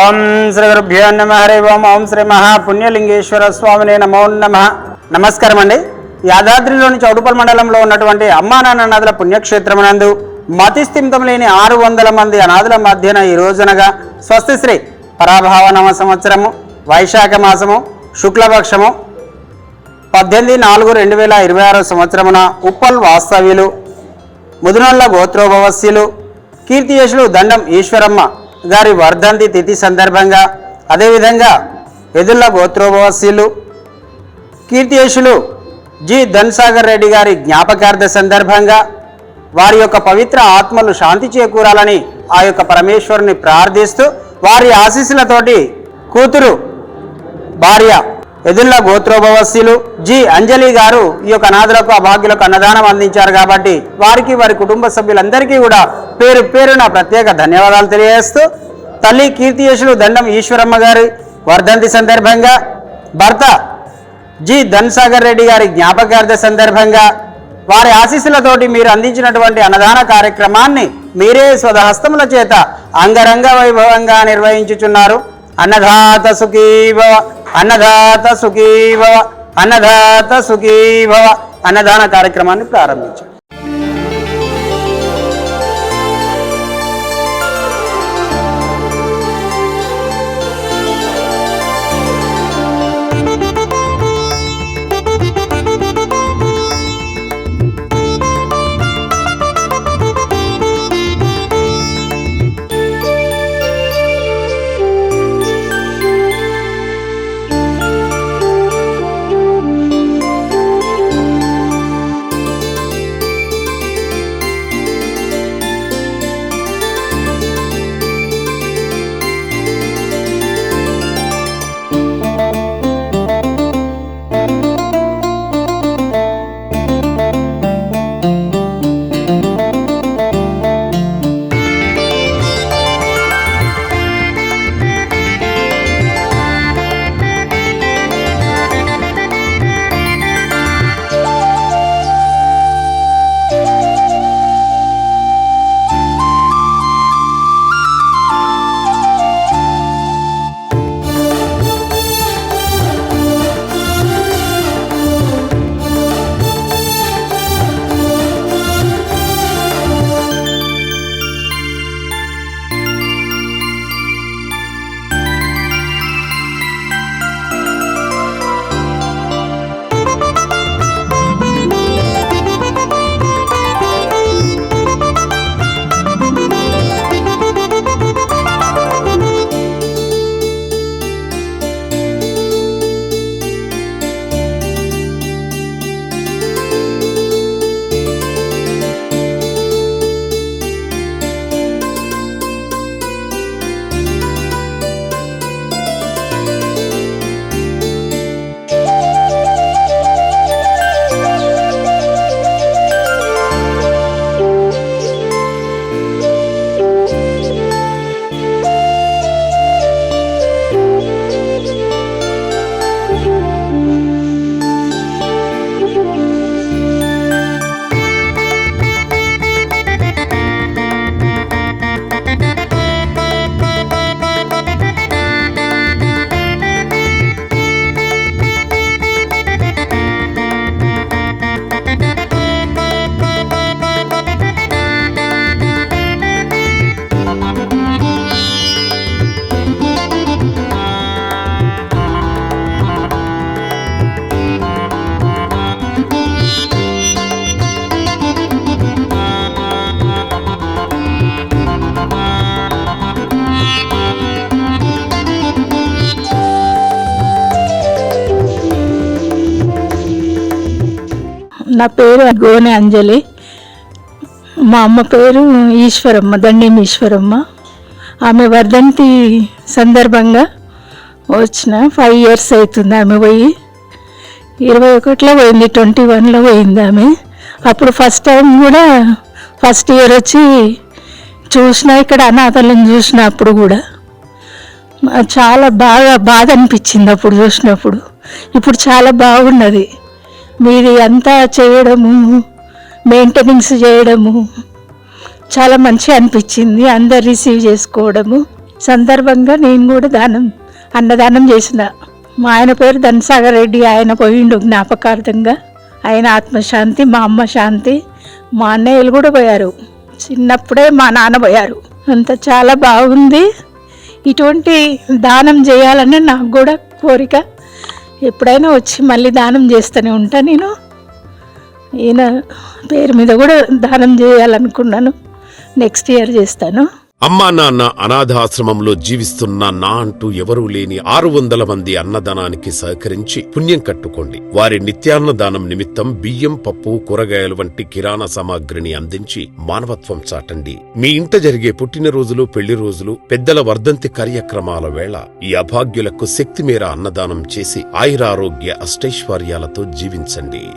ఓం శ్రీ గురుభ్యో నమః. హరి ఓం. ఓం శ్రీ మహాపుణ్యలింగేశ్వర స్వామినే నమో నమః. నమస్కారం అండి. యాదాద్రిలోని చౌటుపల్ మండలంలో ఉన్నటువంటి అమ్మా నాన్న నదుల పుణ్యక్షేత్రమునందు మతిస్థిమితం లేని 600 మంది అనాథుల మధ్యన ఈ రోజునగా స్వస్తి శ్రీ పరాభావనామ సంవత్సరము వైశాఖ మాసము శుక్లపక్షము 18/4/2026 సంవత్సరమున ఉప్పల్ వాస్తవ్యులు ముదునొల్ల గోత్రోభవస్యులు కీర్తియేశులు దండం ఈశ్వరమ్మ గారి వర్ధంతి తిథి సందర్భంగా, అదేవిధంగా ఎదుళ్ళ గోత్రోభవస్యులు కీర్తియేశులు జి ధన్సాగర్ రెడ్డి గారి జ్ఞాపకార్థ సందర్భంగా వారి యొక్క పవిత్ర ఆత్మలు శాంతి చేకూరాలని ఆ యొక్క పరమేశ్వరుని ప్రార్థిస్తూ వారి ఆశీస్సులతోటి కూతురు భార్య ఎదుళ్ళ గోత్రోభవస్యులు జి అంజలి గారు ఈ యొక్క అనాథులకు అభాగ్యులకు అన్నదానం అందించారు. కాబట్టి వారికి వారి కుటుంబ సభ్యులందరికీ కూడా పేరు పేరున ప్రత్యేక ధన్యవాదాలు తెలియజేస్తూ, తల్లి కీర్తియేశులు దండం ఈశ్వరమ్మ గారి వర్ధంతి సందర్భంగా భర్త జి ధన్సాగర్ రెడ్డి గారి జ్ఞాపకార్థ సందర్భంగా వారి ఆశీస్సులతోటి మీరు అందించినటువంటి అన్నదాన కార్యక్రమాన్ని మీరే స్వదహస్తముల చేత అంగరంగ వైభవంగా నిర్వహించుచున్నారు. అన్నదాత సుఖీభవ, అన్నదాత సుఖీభవ, అన్నదాత సుఖీభవ అన్నదాన కార్యక్రమాన్ని ప్రారంభించారు. నా పేరు గోనె అంజలి. మా అమ్మ పేరు ఈశ్వరమ్మ, దండం ఈశ్వరమ్మ. ఆమె వర్ధంతి సందర్భంగా వచ్చిన 5 years అవుతుంది. ఆమె పోయి 21లో పోయింది, 21లో పోయింది ఆమె. అప్పుడు ఫస్ట్ టైం కూడా ఫస్ట్ ఇయర్ వచ్చి చూసిన, ఇక్కడ అనాథలను చూసిన. అప్పుడు కూడా చాలా బాధ అనిపించింది అప్పుడు చూసినప్పుడు. ఇప్పుడు చాలా బాగున్నది. మీది అంతా చేయడము, మెయింటెనెన్స్ చేయడము చాలా మంచిగా అనిపించింది. అందరు రిసీవ్ చేసుకోవడము సందర్భంగా నేను కూడా అన్నదానం చేసిన. మా ఆయన పేరు ధనసాగర్ రెడ్డి, ఆయన పోయిండు జ్ఞాపకార్థంగా. ఆయన ఆత్మశాంతి, మా అమ్మ శాంతి. మా అన్నయ్యలు కూడా పోయారు, చిన్నప్పుడే మా నాన్న పోయారు. అంత చాలా బాగుంది. ఇటువంటి దానం చేయాలని నాకు కూడా కోరిక. ఎప్పుడైనా వచ్చి మళ్ళీ దానం చేస్తూనే ఉంటా. నేను ఈయన పేరు మీద కూడా దానం చేయాలనుకున్నాను. నెక్స్ట్ ఇయర్ చేస్తాను. అమ్మా నాన్న అనాథాశ్రమంలో జీవిస్తున్న నా అంటూ ఎవరూ లేని 600 మంది అన్నదానానికి సహకరించి పుణ్యం కట్టుకోండి. వారి నిత్యాన్నదానం నిమిత్తం బియ్యం, పప్పు, కూరగాయలు వంటి కిరాణా సామాగ్రిని అందించి మానవత్వం చాటండి. మీ ఇంట జరిగే పుట్టినరోజులు, పెళ్లి రోజులు, పెద్దల వర్ధంతి కార్యక్రమాల వేళ ఈ అభాగ్యులకు శక్తిమేర అన్నదానం చేసి ఆయురారోగ్య అష్టైశ్వర్యాలతో జీవించండి.